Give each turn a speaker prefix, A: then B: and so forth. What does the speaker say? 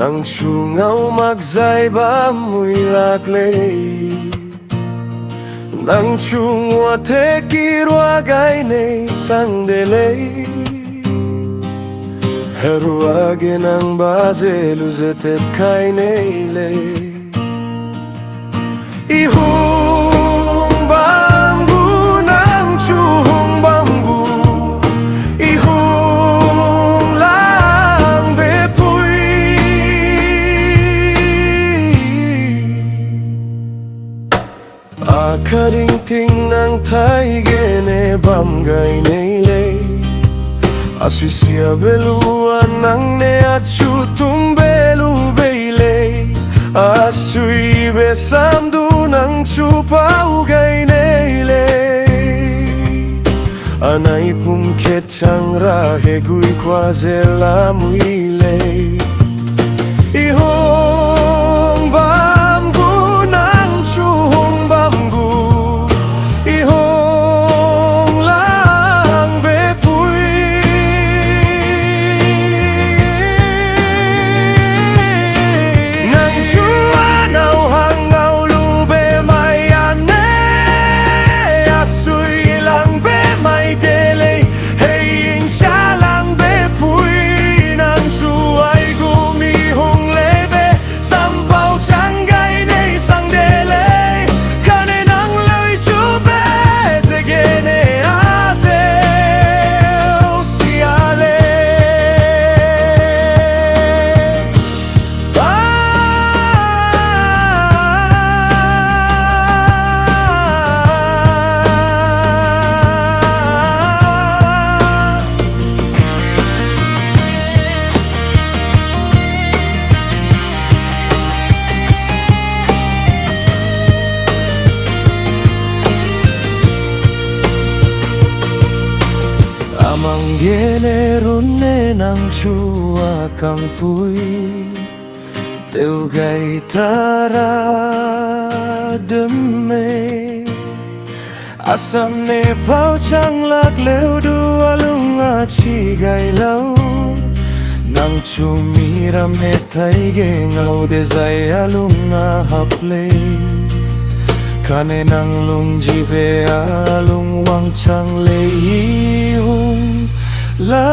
A: Nang chungaw magzaiba mo'y laklay Nang chungwa te kirwagay na isang delay Herwagin ang base luzetet kay nailay Ihong bambu ng chuhong bambu Ihong lang bepuy Akaringting ng taigene bamgay nailay Aswisya beluan ng neatsutung belu beilay Asui besamdu ng chupaw gay nailay Anay pumket sang rahe guy kwazela muilay Ihong bambu ng chuhong bambu Ihong lang bepuy Nang chuanaw hangaw lube may ane Asoy lang be may delay Hey insya lang bepuy Nang chuay gumihong lebe Sampaw tsanggay na isang delay Kane nang loy chube Sige ne azel siale Amang genero ne nang chua kang puy Teu gay tara deme Asam ne pao chang lak leo du alung a chi gay lau Nang chumira me thai ge ngau de zai alung a haple Kane nang lung jibe alung wang chang le hung la